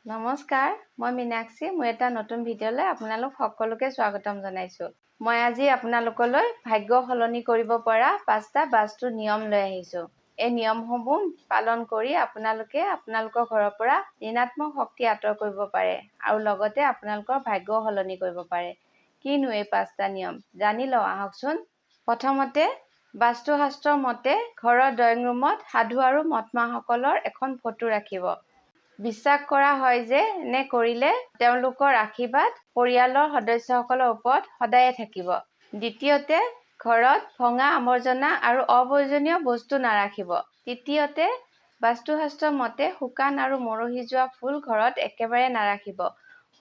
নমস্কাৰ, মই মীনাক্ষী। মোৰ এটা নতুন ভিডিঅ'লৈ আপোনালোক সকলোকে স্বাগতম জনাইছোঁ। মই আজি আপোনালোকলৈ ভাগ্য সলনি কৰিব পৰা 5টা বাস্তু নিয়ম লৈ আহিছোঁ। এই নিয়মসমূহ পালন কৰি আপোনালোকে আপোনালোকৰ ঘৰৰ পৰা ঋণাত্মক শক্তি আঁতৰ কৰিব পাৰে আৰু লগতে আপোনালোকৰ ভাগ্য সলনি কৰিব পাৰে। কিনো এই 5টা নিয়ম জানি লওঁ আহকচোন। প্ৰথমতে, বাস্তুশাস্ত্ৰৰ মতে ঘৰৰ ড্ৰয়িং ৰুমত সাধু আৰু মহাত্মাসকলৰ এখন ফটো ৰাখিব। বিশ্বাস কৰা হয় যে এনে কৰিলে তেওঁলোকৰ আশীৰ্বাদ পৰিয়ালৰ সদস্যসকলৰ ওপৰত সদায়ে থাকিব। দ্বিতীয়তে, ঘৰত ভঙা আৱৰ্জনা আৰু অপ্ৰয়োজনীয় বস্তু নাৰাখিব। তৃতীয়তে, বাস্তুশাস্ত্ৰৰ মতে শুকান আৰু মৰহি যোৱা ফুল ঘৰত একেবাৰে নাৰাখিব।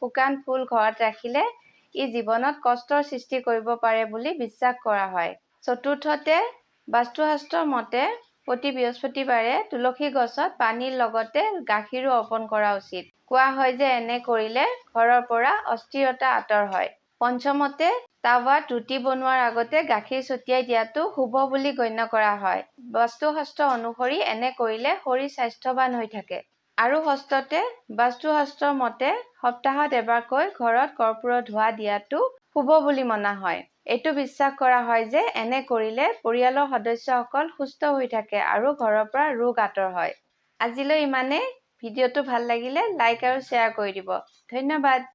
শুকান ফুল ঘৰত ৰাখিলে ই জীৱনত কষ্টৰ সৃষ্টি কৰিব পাৰে বুলি বিশ্বাস কৰা হয়। চতুৰ্থতে, বাস্তুশাস্ত্ৰৰ মতে প্ৰতি বৃহস্পতিবাৰে তুলসী গছত পানীৰ লগতে গাখীৰো অৰ্পণ কৰা উচিত। কোৱা হয় যে এনে কৰিলে ঘৰৰ পৰা অস্থিৰতা আঁতৰ হয়। পঞ্চমতে, টাৱাত ৰুটি বনোৱাৰ আগতে গাখীৰ ছটিয়াই দিয়াটো শুভ বুলি গণ্য কৰা হয়। বাস্তুশাস্ত্ৰ অনুসৰি এনে কৰিলে শৰীৰ স্বাস্থ্যৱান হৈ থাকে। আৰু ষষ্ঠতে, বাস্তুশাস্ত্ৰৰ মতে সপ্তাহত এবাৰকৈ ঘৰত কৰ্পূৰৰ ধোঁৱা দিয়াটো শুভ বুলি মনা হয়। এইটো বিশ্বাস কৰা হয় যে এনে কৰিলে পৰিয়ালৰ সদস্যসকল সুস্থ হৈ থাকে আৰু ঘৰৰ পৰা ৰোগ আঁতৰ হয়। আজিলৈ ইমানেই। ভিডিঅ'টো ভাল লাগিলে লাইক আৰু শ্বেয়াৰ কৰি দিব। ধন্যবাদ।